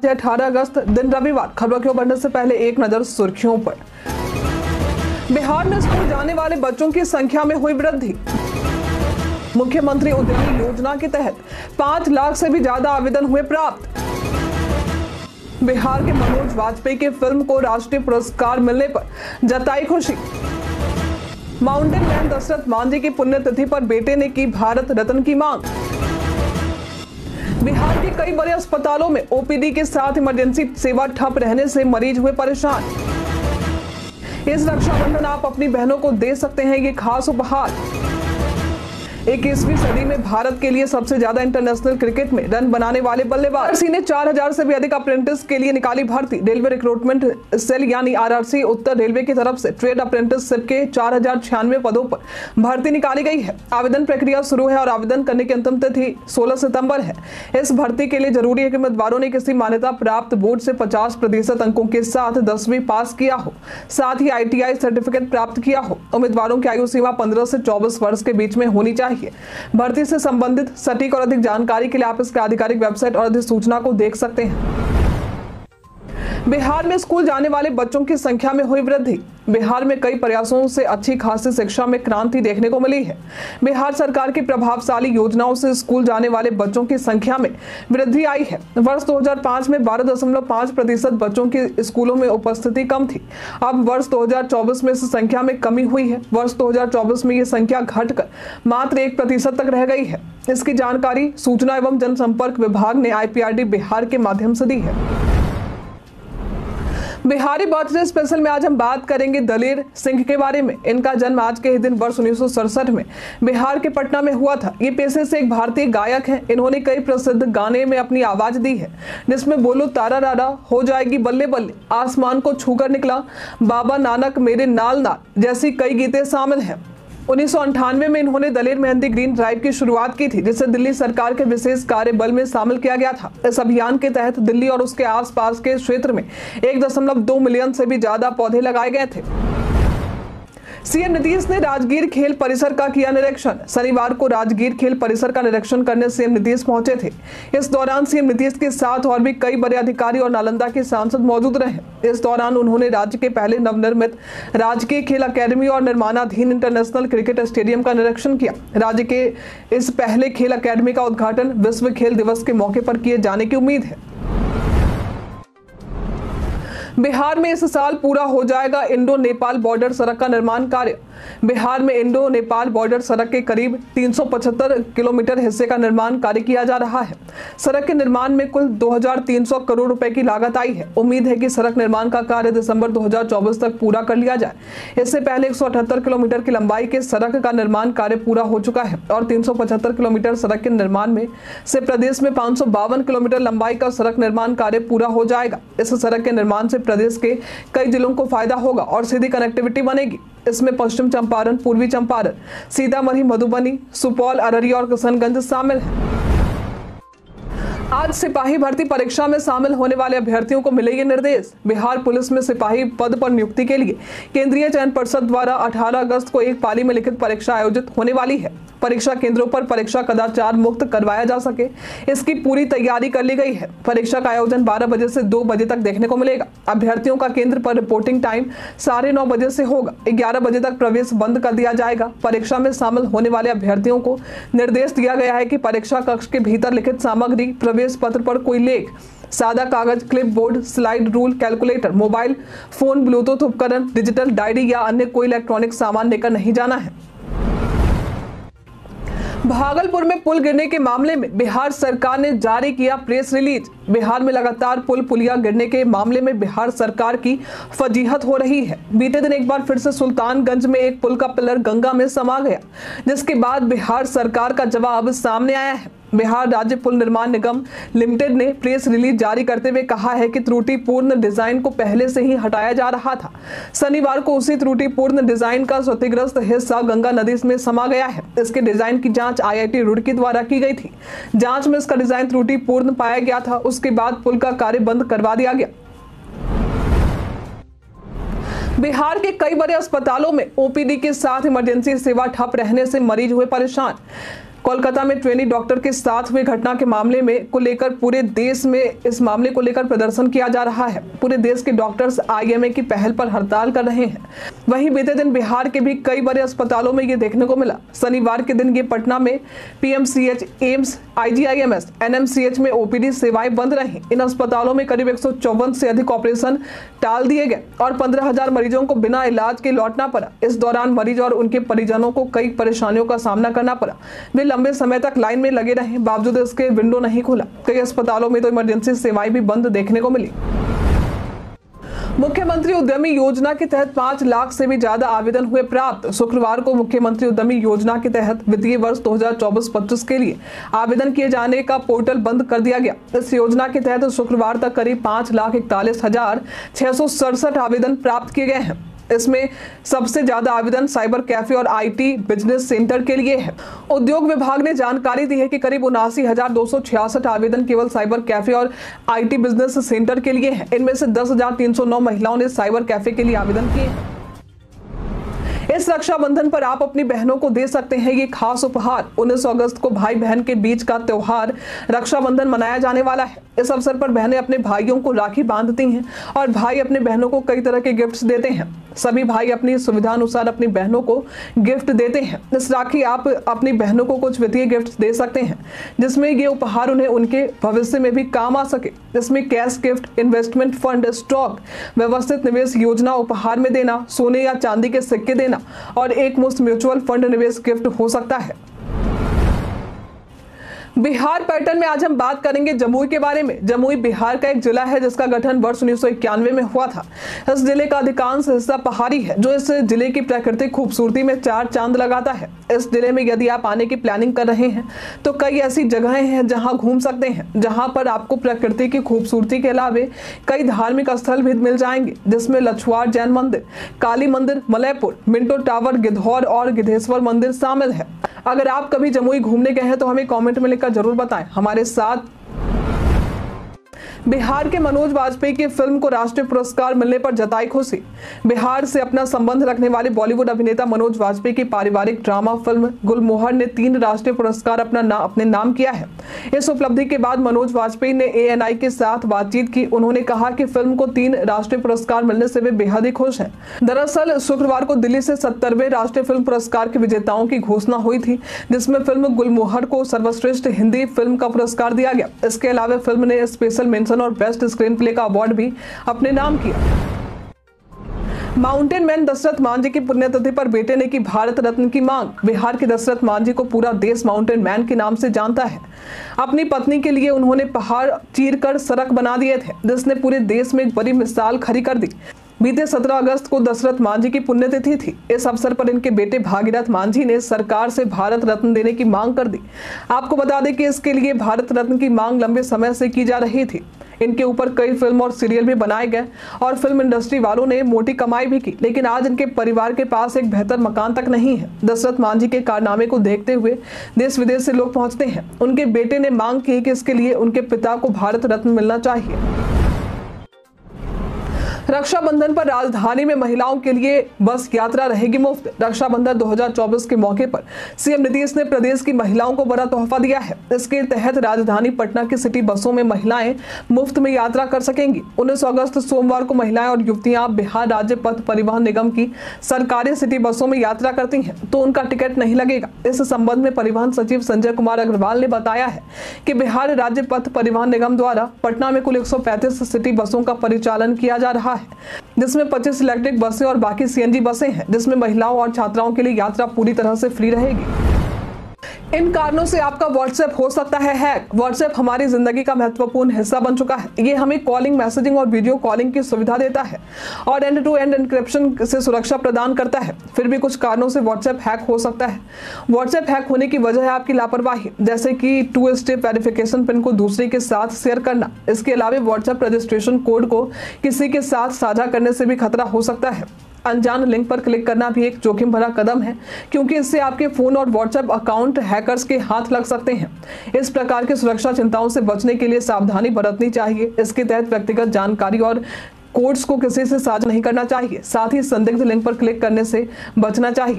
18 अगस्त दिन रविवार। खबरों के बढ़ने से पहले एक नजर सुर्खियों पर। बिहार में स्कूल जाने वाले बच्चों की संख्या में हुई वृद्धि। मुख्यमंत्री उद्यमी योजना के तहत 5 लाख से भी ज्यादा आवेदन हुए प्राप्त। बिहार के मनोज वाजपेयी की फिल्म को राष्ट्रीय पुरस्कार मिलने पर जताई खुशी। माउंटेन मैन दशरथ मांझी की पुण्यतिथि पर बेटे ने की भारत रत्न की मांग। बिहार के कई बड़े अस्पतालों में ओपीडी के साथ इमरजेंसी सेवा ठप रहने से मरीज हुए परेशान। इस रक्षाबंधन आप अपनी बहनों को दे सकते हैं ये खास उपहार। 21वीं सदी में भारत के लिए सबसे ज्यादा इंटरनेशनल क्रिकेट में रन बनाने वाले बल्लेबाज आरआरसी ने 4000 से भी अधिक अप्रेंटिस के लिए निकाली भर्ती। रेलवे रिक्रूटमेंट सेल यानी आरआरसी उत्तर रेलवे की तरफ से ट्रेड अप्रेंटिसशिप के 4096 पदों पर भर्ती निकाली गई है। आवेदन प्रक्रिया शुरू है और आवेदन करने की अंतिम तिथि 16 सितंबर है। इस भर्ती के लिए जरूरी है कि उम्मीदवारों ने किसी मान्यता प्राप्त बोर्ड से 50% अंकों के साथ 10वीं पास किया हो, साथ ही ITI सर्टिफिकेट प्राप्त किया हो। उम्मीदवारों की आयु सीमा 15 से 24 वर्ष के बीच में होनी चाहिए। भर्ती से संबंधित सटीक और अधिक जानकारी के लिए आप इसके आधिकारिक वेबसाइट और अधिसूचना को देख सकते हैं। बिहार में स्कूल जाने वाले बच्चों की संख्या में हुई वृद्धि। बिहार में कई प्रयासों से अच्छी खासी शिक्षा में क्रांति देखने को मिली है। बिहार सरकार की प्रभावशाली योजनाओं से स्कूल जाने वाले बच्चों की संख्या में वृद्धि आई है। वर्ष 2005 में 12.5% बच्चों की स्कूलों में उपस्थिति कम थी। अब वर्ष 2024 में इस संख्या में कमी हुई है। वर्ष 2024 में ये संख्या घटकर मात्र 1% तक रह गई है। इसकी जानकारी सूचना एवं जनसंपर्क विभाग ने IPRD बिहार के माध्यम से दी है। बिहारी बर्थडे स्पेशल में आज हम बात करेंगे दलेर सिंह के बारे में। इनका जन्म आज के ही दिन वर्ष 1967 में बिहार के पटना में हुआ था। ये पेशे से एक भारतीय गायक हैं। इन्होंने कई प्रसिद्ध गाने में अपनी आवाज दी है, जिसमें बोलो तारा रारा, हो जाएगी बल्ले बल्ले, आसमान को छूकर निकला, बाबा नानक मेरे नाल नाल जैसी कई गीतें शामिल हैं। 1998 में इन्होंने दलेर मेहंदी ग्रीन ड्राइव की शुरुआत की थी, जिसे दिल्ली सरकार के विशेष कार्य बल में शामिल किया गया था। इस अभियान के तहत दिल्ली और उसके आसपास के क्षेत्र में 1.2 मिलियन से भी ज्यादा पौधे लगाए गए थे। सीएम नीतीश ने राजगीर खेल परिसर का किया निरीक्षण। शनिवार को राजगीर खेल परिसर का निरीक्षण करने सीएम नीतीश पहुंचे थे। इस दौरान सीएम नीतीश के साथ और भी कई बड़े अधिकारी और नालंदा के सांसद मौजूद रहे। इस दौरान उन्होंने राज्य के पहले नवनिर्मित राजकीय खेल अकेडमी और निर्माणाधीन इंटरनेशनल क्रिकेट स्टेडियम का निरीक्षण किया। राज्य के इस पहले खेल अकेडमी का उद्घाटन विश्व खेल दिवस के मौके पर किए जाने की उम्मीद है। बिहार में इस साल पूरा हो जाएगा इंडो नेपाल बॉर्डर सड़क का निर्माण कार्य। बिहार में इंडो नेपाल बॉर्डर सड़क के करीब 375 किलोमीटर हिस्से का निर्माण कार्य किया जा रहा है। सड़क के निर्माण में कुल 2300 करोड़ रुपए की लागत आई है। उम्मीद है कि सड़क निर्माण का कार्य दिसंबर 2024 तक पूरा कर लिया जाए। इससे पहले 178 किलोमीटर की लंबाई के सड़क का निर्माण कार्य पूरा हो चुका है और 375 किलोमीटर सड़क के निर्माण में से प्रदेश में 552 किलोमीटर लंबाई का सड़क निर्माण कार्य पूरा हो जाएगा। इस सड़क के निर्माण से प्रदेश के कई जिलों को फायदा होगा और सीधी कनेक्टिविटी बनेगी। इसमें पश्चिम चंपारण, पूर्वी चंपारण, सीतामढ़ी, मधुबनी, सुपौल, अररिया और किशनगंज शामिल हैं। आज सिपाही भर्ती परीक्षा में शामिल होने वाले अभ्यर्थियों को मिले ये निर्देश। बिहार पुलिस में सिपाही पद पर नियुक्ति के लिए केंद्रीय चयन परिषद द्वारा 18 अगस्त को एक पाली में लिखित परीक्षा आयोजित होने वाली है। परीक्षा केंद्रों पर परीक्षा कदाचार मुक्त करवाया जा सके, इसकी पूरी तैयारी कर ली गई है। परीक्षा का आयोजन 12 बजे से 2 बजे तक देखने को मिलेगा। अभ्यर्थियों का केंद्र पर रिपोर्टिंग टाइम 9:30 बजे से होगा। 11 बजे तक प्रवेश बंद कर दिया जाएगा। परीक्षा में शामिल होने वाले अभ्यर्थियों को निर्देश दिया गया है कि परीक्षा कक्ष के भीतर लिखित सामग्री, प्रवेश पत्र पर कोई लेख, सादा कागज, clip board, slide rule, calculator, mobile phone, Bluetooth उपकरण, डिजिटल डायरी या अन्य कोई इलेक्ट्रॉनिक सामान लेकर नहीं जाना है। भागलपुर में पुल गिरने के मामले में बिहार सरकार ने जारी किया प्रेस रिलीज। बिहार में लगातार पुलिया गिरने के मामले में बिहार सरकार की फजीहत हो रही है। बीते दिन एक बार फिर से सुल्तानगंज में एक पुल का पिलर गंगा में समा गया, जिसके बाद बिहार सरकार का जवाब सामने आया है। बिहार राज्य पुल निर्माण निगम लिमिटेड ने प्रेस रिलीज जारी करते हुए कहा है कि त्रुटिपूर्ण डिजाइन को पहले से ही हटाया जा रहा था। शनिवार को उसी त्रुटिपूर्ण डिजाइन का क्षतिग्रस्त हिस्सा गंगा नदी में समा गया है। इसके डिजाइन की जांच IIT रुड़की द्वारा की गई थी। जांच में इसका डिजाइन त्रुटिपूर्ण पाया गया था। उसके बाद पुल का कार्य बंद करवा दिया गया। बिहार के कई बड़े अस्पतालों में OPD के साथ इमरजेंसी सेवा ठप रहने से मरीज हुए परेशान। कोलकाता में ट्रेनी डॉक्टर के साथ हुई घटना के मामले में को लेकर पूरे देश में इस मामले को लेकर प्रदर्शन किया जा रहा है। पूरे देश के डॉक्टर्स आईएमए की पहल पर हड़ताल कर रहे हैं। वहीं बीते दिन बिहार के भी कई बड़े अस्पतालों में ये देखने को मिला। शनिवार के दिन ये पटना में पीएमसीएच, एम्स, आईजीआईएमएस, एनएमसीएच में ओपीडी सेवाएं बंद रहीं। इन अस्पतालों में करीब 154 से अधिक ऑपरेशन टाल दिए गए और 15,000 मरीजों को बिना इलाज के लौटना पड़ा। इस दौरान मरीज और उनके परिजनों को कई परेशानियों का सामना करना पड़ा। वे लंबे समय तक लाइन में लगे रहे, बावजूद इसके विंडो नहीं खुला। कई अस्पतालों में तो इमरजेंसी सेवाएं भी बंद देखने को मिली। मुख्यमंत्री उद्यमी योजना के तहत 5 लाख से भी ज्यादा आवेदन हुए प्राप्त। शुक्रवार को मुख्यमंत्री उद्यमी योजना के तहत वित्तीय वर्ष 2024-25 के लिए आवेदन किए जाने का पोर्टल बंद कर दिया गया। इस योजना के तहत शुक्रवार तक करीब 5,41,667 आवेदन प्राप्त किए गए हैं। इसमें सबसे ज्यादा आवेदन साइबर कैफे और आईटी बिजनेस सेंटर के लिए है। उद्योग विभाग ने जानकारी दी है कि करीब 79,266 आवेदन केवल साइबर कैफे और आईटी बिजनेस सेंटर के लिए हैं। इनमें से 10,309 महिलाओं ने साइबर कैफे के लिए आवेदन किए हैं। इस रक्षाबंधन पर आप अपनी बहनों को दे सकते हैं ये खास उपहार। 19 अगस्त को भाई बहन के बीच का त्योहार रक्षाबंधन मनाया जाने वाला है। इस अवसर पर बहनें अपने भाइयों को राखी बांधती हैं और भाई अपने बहनों को कई तरह के गिफ्ट्स देते हैं। सभी भाई अपनी सुविधा अनुसार अपनी बहनों को गिफ्ट देते हैं। इस राखी आप अपनी बहनों को कुछ वित्तीय गिफ्ट दे सकते हैं, जिसमें ये उपहार उन्हें उनके भविष्य में भी काम आ सके। इसमें cash gift, investment fund, stock, व्यवस्थित निवेश योजना उपहार में देना, सोने या चांदी के सिक्के देना और एक मुफ्त म्यूचुअल फंड निवेश गिफ्ट हो सकता है। बिहार पैटर्न में आज हम बात करेंगे जमुई के बारे में। जमुई बिहार का एक जिला है जिसका गठन वर्ष 1991 में हुआ था। इस जिले का अधिकांश हिस्सा पहाड़ी है, जो इस जिले की प्राकृतिक खूबसूरती में 4 चांद लगाता है। इस जिले में यदि आप आने की प्लानिंग कर रहे हैं तो कई ऐसी जगहें हैं जहां घूम सकते हैं, जहां पर आपको प्रकृति की खूबसूरती के अलावे कई धार्मिक स्थल भी मिल जाएंगे, जिसमें लछुआर जैन मंदिर, काली मंदिर, मलयपुर, मिंटो टावर, गिद्धौर और गिद्धेश्वर मंदिर शामिल है। अगर आप कभी जमुई घूमने गए हैं तो हमें कमेंट में लिखकर जरूर बताएं। हमारे साथ बिहार के मनोज वाजपेयी की फिल्म को राष्ट्रीय पुरस्कार मिलने पर जताई खुशी। बिहार से अपना संबंध रखने वाले बॉलीवुड अभिनेता मनोज वाजपेयी की पारिवारिक ड्रामा फिल्म गुलमोहर ने 3 राष्ट्रीय पुरस्कार अपने नाम किया है। इस उपलब्धि के बाद मनोज वाजपेयी ने ANI के साथ बातचीत की। उन्होंने कहा कि फिल्म को 3 राष्ट्रीय पुरस्कार मिलने से वे बेहद ही खुश हैं। दरअसल शुक्रवार को दिल्ली से 70वें राष्ट्रीय फिल्म पुरस्कार के विजेताओं की घोषणा हुई थी, जिसमें फिल्म गुलमोहर को सर्वश्रेष्ठ हिंदी फिल्म का पुरस्कार दिया गया। इसके अलावा फिल्म ने स्पेशल मेंशन और बेस्ट स्क्रीन प्ले का अवार्ड भी अपने नाम किया। माउंटेन मैन दशरथ मांझी की पुण्यतिथि पर बेटे ने की भारत रत्न की मांग। बिहार के दशरथ मांझी को पूरा देश माउंटेन मैन के नाम से जानता है। अपनी पत्नी के लिए उन्होंने पहाड़ चीरकर सड़क बना दिए थे, जिसने पूरे देश में एक बड़ी मिसाल खड़ी कर दी। बीते 17 अगस्त को दशरथ मांझी की पुण्यतिथि थी। इस अवसर पर इनके बेटे भागीरथ मांझी ने सरकार से भारत रत्न देने की मांग कर दी। आपको बता दें कि इसके लिए भारत रत्न की मांग लंबे समय से की जा रही थी। इनके ऊपर कई फिल्म और सीरियल भी बनाए गए और फिल्म इंडस्ट्री वालों ने मोटी कमाई भी की, लेकिन आज इनके परिवार के पास एक बेहतर मकान तक नहीं है। दशरथ मांझी के कारनामे को देखते हुए देश विदेश से लोग पहुंचते हैं। उनके बेटे ने मांग की कि इसके लिए उनके पिता को भारत रत्न मिलना चाहिए। रक्षाबंधन पर राजधानी में महिलाओं के लिए बस यात्रा रहेगी मुफ्त। रक्षाबंधन 2024 के मौके पर सीएम नीतीश ने प्रदेश की महिलाओं को बड़ा तोहफा दिया है। इसके तहत राजधानी पटना की सिटी बसों में महिलाएं मुफ्त में यात्रा कर सकेंगी। 19 अगस्त सोमवार को महिलाएं और युवतियां बिहार राज्य पथ परिवहन निगम की सरकारी सिटी बसों में यात्रा करती हैं तो उनका टिकट नहीं लगेगा। इस संबंध में परिवहन सचिव संजय कुमार अग्रवाल ने बताया है कि बिहार राज्य पथ परिवहन निगम द्वारा पटना में कुल 135 सिटी बसों का परिचालन किया जा रहा है, जिसमें 25 इलेक्ट्रिक बसें और बाकी CNG बसें हैं, जिसमें महिलाओं और छात्राओं के लिए यात्रा पूरी तरह से फ्री रहेगी। इन कारणों से आपका WhatsApp हो सकता है हैक। WhatsApp हमारी जिंदगी का महत्वपूर्ण हिस्सा बन चुका है। ये हमें कॉलिंग, मैसेजिंग और वीडियो कॉलिंग की सुविधा देता है और एंड-टू-एंड एन्क्रिप्शन से सुरक्षा प्रदान करता है। फिर भी कुछ कारणों से WhatsApp हैक हो सकता है। WhatsApp हैक होने की वजह है आपकी लापरवाही, जैसे कि 2 स्टेप वेरिफिकेशन पिन को दूसरे के साथ शेयर करना। इसके अलावा WhatsApp रजिस्ट्रेशन कोड को किसी के साथ साझा करने से भी खतरा हो सकता है। अनजान लिंक पर क्लिक करना भी एक जोखिम भरा कदम है, क्योंकि इससे आपके फोन और WhatsApp अकाउंट हैकर्स के हाथ लग सकते हैं। इस प्रकार की सुरक्षा चिंताओं से बचने के लिए सावधानी बरतनी चाहिए। इसके तहत व्यक्तिगत जानकारी और कोड्स को किसी से साझा नहीं करना चाहिए। साथ ही संदिग्ध लिंक पर क्लिक करने से बचना चाहिए।